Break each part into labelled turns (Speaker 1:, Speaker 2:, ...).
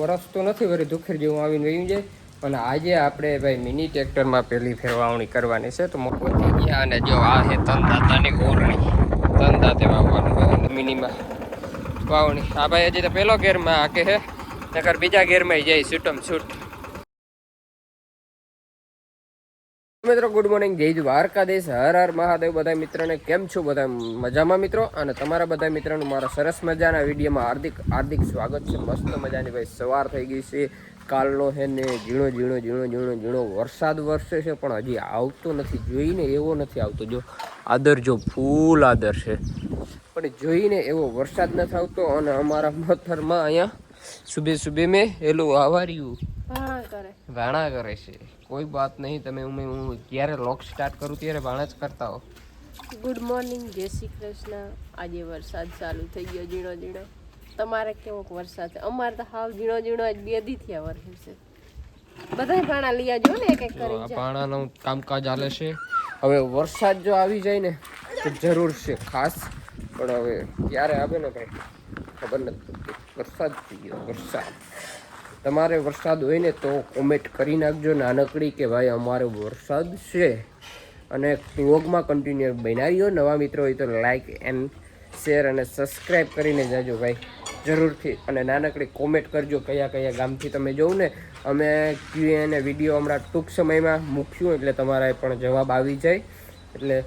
Speaker 1: વરસ તો નથી વળી દુખેર જેવું આવીને વયું જાય. અને આજે આપણે ભાઈ મિની ટ્રેક્ટરમાં પહેલી ફેર વાવણી કરવાની છે. તો પહોંચી ગયા અને જો આ છે તનદાતાની ઓરણી, તનદાતે વાવવાનું મિનીમાં વાવણી. આ ભાઈ હજી તો પહેલો ગેરમાં આકે છે, નકર બીજા ગેરમાં જાય છૂટમ છૂટ. મિત્રો ગુડ મોર્નિંગ, જય દ્વારકાધીશ, હર હર મહાદેવ. બધા મિત્રોને કેમ છો? બધા મજામાં મિત્રો? અને તમારા બધા મિત્રોનું મારા સરસ મજાના વિડીયોમાં હાર્દિક સ્વાગત છે. મસ્ત મજાની ભાઈ સવાર થઈ ગઈ છે. કાલનો છે ને ઝીણો વરસાદ વરસે છે, પણ હજી આવતો નથી. જોઈને એવો નથી આવતો. જો આદર, જો ફૂલ આદર છે, પણ જોઈને એવો વરસાદ નથી આવતો. અને અમારા મથરમાં અહીંયા સુબે મેં એલું આવાર્યું વાણા કરે છે. કોઈ બાત નહીં. તમે હું જ્યારે લોક સ્ટાર્ટ કરું ત્યારે વાણા જ કરતા હો.
Speaker 2: ગુડ મોર્નિંગ, જય શ્રી કૃષ્ણ. આજે વરસાદ ચાલુ થઈ ગયો ઝીણો. તમારે કેવો વરસાદ છે? અમારે તો હાવ ઝીણો આજ 2 દી થયા વરસે છે. બધા પાણા લઈ આવજો ને, એક કરી
Speaker 1: પાણાનું કામકાજ ચાલે છે. હવે વરસાદ જો આવી જાય ને તો જરૂર છે ખાસ, પણ હવે ક્યારે આવે ને ભાઈ ખબર નથી. વરસાદ થઈ ગયો. વરસાદ તમારે વરસાદ હોય ને તો કોમેન્ટ કરી નાખજો નાનકડી કે ભાઈ અમારે વરસાદ છે. અને વ્લોગમાં કન્ટિન્યુ બનાવ્યો. નવા મિત્રો હોય તો લાઈક એન્ડ શેર અને સબસ્ક્રાઈબ કરીને જાજો ભાઈ જરૂરથી. અને નાનકડી કોમેન્ટ કરજો કયા ગામથી તમે જોઉં ને. અમે Q&A વિડીયો હમણાં ટૂંક સમયમાં મૂક્યું, એટલે તમારા પણ જવાબ આવી જાય. એટલે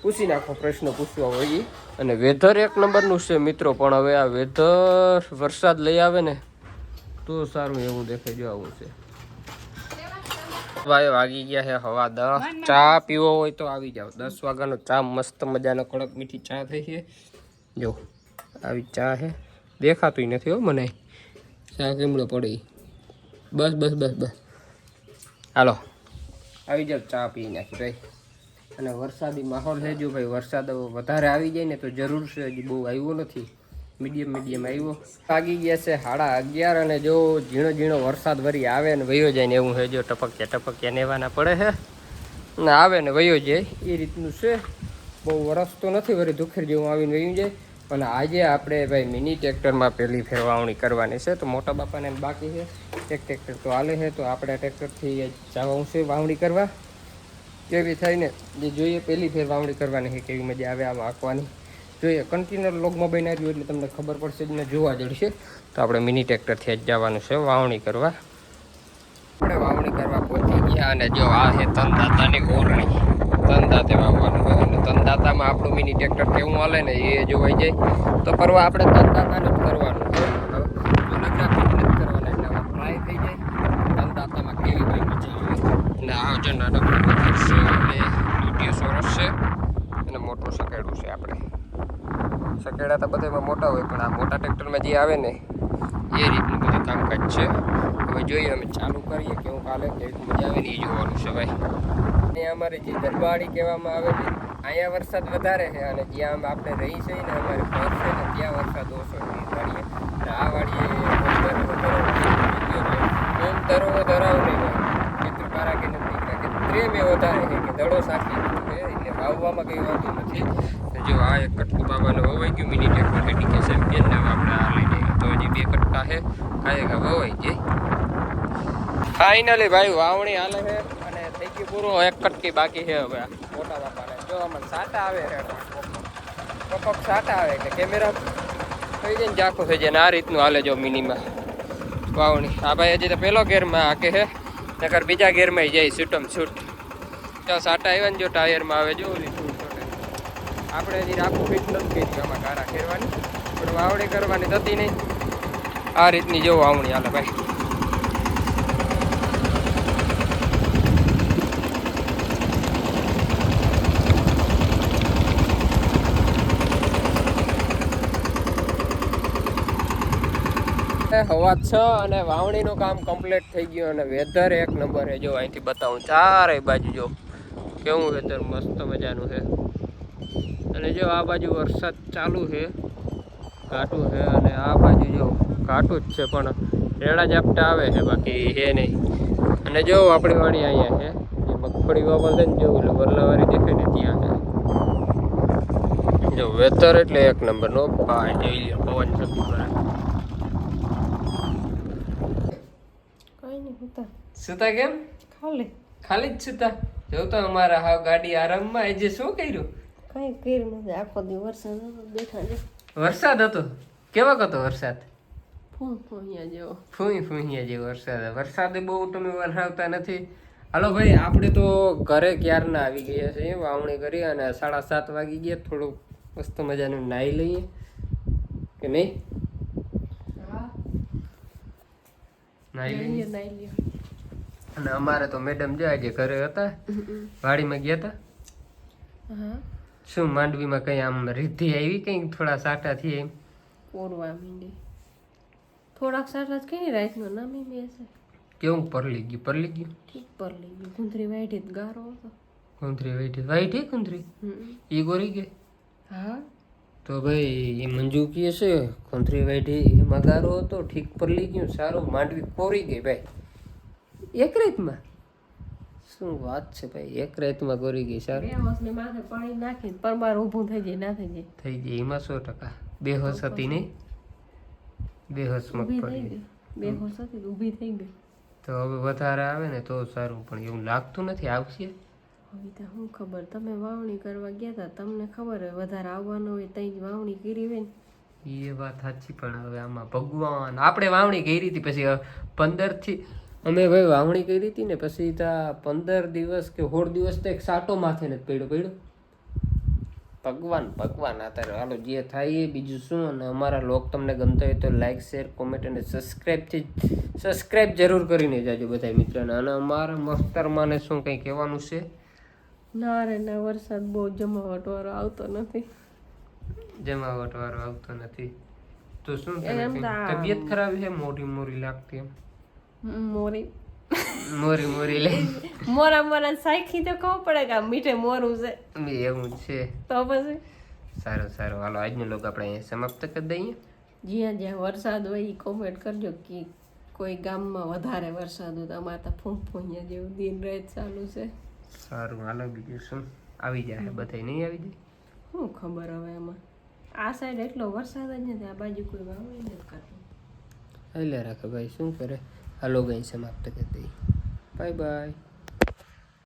Speaker 1: પૂછી નાખો, પ્રશ્ન પૂછવા હોય. અને વેધર એક નંબરનું છે મિત્રો, પણ હવે આ વેધર વરસાદ લઈ આવે ને તો સારું એવું દેખાય. જો આવું છે ભાઈ. વાગી ગયા છે હવા 10. ચા પીવો હોય તો આવી જાઓ. 10 વાગ્યાનો ચા, મસ્ત મજાનો કડક મીઠી ચા થઈ છે. જો આવી ચા છે, દેખાતું નથી હો મને. ચા કેમડો પડી. બસ હાલો આવી જાઓ, ચા પી નાખી ભાઈ. અને વરસાદી માહોલ છે. જો ભાઈ વરસાદ વધારે આવી જાય ને તો જરૂર છે. હજી બહુ આવ્યો નથી, મીડિયમ આવ્યો. વાગી ગયા છે 11:30. અને જો ઝીણો વરસાદ વરી આવે ને વયો જાય ને એવું છે. જો ટપક્યા નેવાના પડે છે ને આવે ને વયો જાય એ રીતનું છે. બહુ વરસ તો નથી વરી દુખેર જેવું આવીને વયું જાય. અને આજે આપણે ભાઈ મિની ટ્રેક્ટરમાં પહેલી ફેર વાવણી કરવાની છે. તો મોટા બાપાને બાકી છે, એક ટ્રેક્ટર તો હાલે છે. તો આપણે ટ્રેક્ટરથી જવાનું છે વાવણી કરવા. કેવી થઈને જે જોઈએ, પહેલી ફેર વાવણી કરવાની છે, કેવી મજા આવે આમાં આંકવાની જોઈએ. કન્ટિન્યુ લોગમાં બનાવ્યું એટલે તમને ખબર પડશે જ ને, જોવા જડશે. તો આપણે મિની ટ્રેક્ટરથી જ જવાનું છે વાવણી કરવા. આપણે વાવણી કરવા પહોંચી ગયા. અને જો આ છે તનદાતાની ઓરણી, તનદાતે વાવવાનું હોય. અને તનદાતામાં આપણું મિની ટ્રેક્ટર કેવું હાલે ને એ જોવાઈ જાય. તો પરવા આપણે તનદાતાનું જ કરવાનું છે. ફોટોગ્રાફી નથી કરવાના, એટલે ટ્રાય થઈ જાય તનદાતામાં કેવી ભાઈ મજા આવે. અને આ જો નાનકડું છે, એટલે દૂધિયું સોરસ છે અને મોટું સકેડું છે. આપણે સકેડા તો બધામાં મોટા હોય, પણ આ મોટા ટ્રેક્ટરમાં જે આવે ને એ રીતનું બધું કામકાજ છે. હવે જોઈએ, અમે ચાલુ કરીએ કેવું કાલે, કેવી મજા આવે ને એ જોવાનું છે ભાઈ. અહીંયા અમારે જે દરબાડી કહેવામાં આવે છે, અહીંયા વરસાદ વધારે છે. અને જ્યાં આપણે રહી છીએ ને અમારે ઘર છે ને ત્યાં વરસાદ ઓછો છે વાડીએ. અને આ વાડીએ ઓમ ધરો ધરાવ નહીં હોય, ચિત્રકારા કે નથી કે પ્રેમ એ વધારે છે કે દડો સાચી છે. એટલે વાવવામાં કંઈ વાંધો નથી. જો આ એક કટકું બાબાને વવાઈ ગયું મિની ટ્રેક્ટર હેડી કે ચેમ્પિયન ને આપણે આ લઈ જઈએ. તો હજી 2 કટકા છે, કાંઈ વવાઈ જાય. ફાઇનલી ભાઈ વાવણી હાલે છે અને થઈ ગયું પૂરું. એક કટકી બાકી છે હવે મોટા બાપાને. જો આમાં સાટા આવે છે, પપક સાટા આવે એટલે કેમેરા થઈ જાય ને જાખું થઈ જાય ને આ રીતનું હાલે. જો મિનીમાં વાવણી. આ ભાઈ હજી તો પહેલો ગેરમાં આકે છે, નકર બીજા ગેરમાં જાય છૂટમ છૂટ. જો સાટા આવ્યા ને જો ટાયરમાં આવે. જો આપણે હજી આખું ફીટ નથી કરી આમાં ગારા ખેરવાની, પણ વાવણી કરવાની થતી નહીં. આ રીતની જો વાવણી હાલે ભાઈ. હવા 6 અને વાવણીનું કામ કમ્પ્લીટ થઈ ગયું. અને વેધર એક નંબર છે. જો અહીંથી બતાવું, ચારે બાજુ જો કેવું વેધર મસ્ત મજાનું છે. અને જો આ બાજુ વરસાદ ચાલુ છે, ઘાટું છે. અને આ બાજુ જો ઘાટું જ છે, પણ રેડા ઝાપટા આવે છે, બાકી છે નહીં. અને જો આપણી વાડી અહીંયા છે, જે મગફળી વાવલ છે ને, જો એટલે વરલાવાળી દેખાય ને ત્યાં છે. જો વેધર એટલે એક નંબર નો ભાઈ. જોઈ લો પવન શક્તિ કરે. સુતા કેમ ખાલી જ સુતા જોતા અમારા હાવ ગાડી આરામમાં આજે શું કર્યું
Speaker 2: કઈ કર્યું નથી આખો દિવસ વરસાદ હતો બેઠા ને
Speaker 1: વરસાદ હતો કેવો હતો વરસાદ
Speaker 2: ફૂંફૂંયા જેવો
Speaker 1: ફૂંયા જેવો વરસાદ વરસાદે બહુ તમે વરસાવતા નથી હાલો ભાઈ આપણે તો ઘરે ક્યારના આવી ગયા છે વાવણી કરી અને 7:30 વાગી ગયા થોડું મસ્ત મજાનું નાહી લઈએ કે નહીં નાહી લઈએ અને અમારે તો મેડમ જે આજે ઘરે હતા વાડીમાં ગયા હતા શું માંડવીમાં કઈ આમ રીધિ આવી કઈ થોડા સાટા થી એમ
Speaker 2: કોરવા મીંડી થોડાક સાટા જ કઈ રાતનો નામી બેસે
Speaker 1: કેવું પરલી ગયું
Speaker 2: ઠીક પરલી ગયું કુંતરી વાઈટી ગારો હતો
Speaker 1: કુંતરી વાઈટી કુંતરી ઈ ગોરી ગઈ
Speaker 2: હા
Speaker 1: તો ભાઈ એ મંજુ કહે છે કુંતરી વાઈટી એમાં ગારો હતો ઠીક પરલી ગયું સારું માંડવી કોરી ગઈ ભાઈ એક રાતમાં શું વાત છે ભાઈ એક રાતમાં ગોરી ગઈ સારું
Speaker 2: બેહોશને માથે પાણી નાખી પરમાર ઊભું થઈ જાય ના થઈ જાય
Speaker 1: થઈ જાય એમાં 100% બેહોશ હતી નહીં બેહોશ મગફળી
Speaker 2: બેહોશ હતી ઊભી થઈ ગઈ
Speaker 1: તો હવે વધારે આવે ને તો સારું પણ એવું લાગતું નથી આવશે
Speaker 2: હવે તો શું ખબર તમે વાવણી કરવા ગયા હતા તમને ખબર હોય વધારે આવવાનું હોય તઈ જ વાવણી કરી હોય ને
Speaker 1: એ વાત સાચી પણ હવે આમાં ભગવાન આપણે વાવણી કરી હતી પછી 15 થી અમે ભાઈ વાવણી કરી હતી ને પછી ત્યાં 15 દિવસ કે 16 દિવસ તો એક સાટો માથે ને પડ્યો ભગવાન અત્યારે હાલો જે થાય એ બીજું શું અને અમારા લોક તમને ગમતા હોય તો લાઈક શેર કોમેન્ટ અને સબસ્ક્રાઇબ જરૂર કરીને જાજો બધા મિત્રોને અને અમારા મસ્તરમાને શું કંઈ કહેવાનું છે
Speaker 2: ના રે ના વરસાદ બહુ જમાવટ વાળો આવતો નથી
Speaker 1: તો શું તબિયત ખરાબ છે મોરી લાગતી એમ મોરી લે
Speaker 2: મોરા સાઈખી તો કહું પડે કે મીઠે મોરું છે
Speaker 1: એવું છે
Speaker 2: તો પછી
Speaker 1: સારું હાલો આજનો લોક આપણે અહીંયા સમાપ્ત કરી દઈએ
Speaker 2: જ્યાં વરસાદ હોય એ કોમેન્ટ કરજો કે કોઈ ગામમાં વધારે વરસાદ હોય તો અમારે તો ફૂંફૂંયા જેવું દિન રાત ચાલુ છે
Speaker 1: સારું હાલો બીજું શું આવી જાય બધા નહીં આવી જાય
Speaker 2: શું ખબર હવે એમાં આ સાઈડ એટલો વરસાદ જ નથી આ બાજુ કોઈ વાવણી નથી કરતું
Speaker 1: એટલે રાખે ભાઈ શું કરે હાલો ગઈ સમાપ્ત કરી દઈએ બાય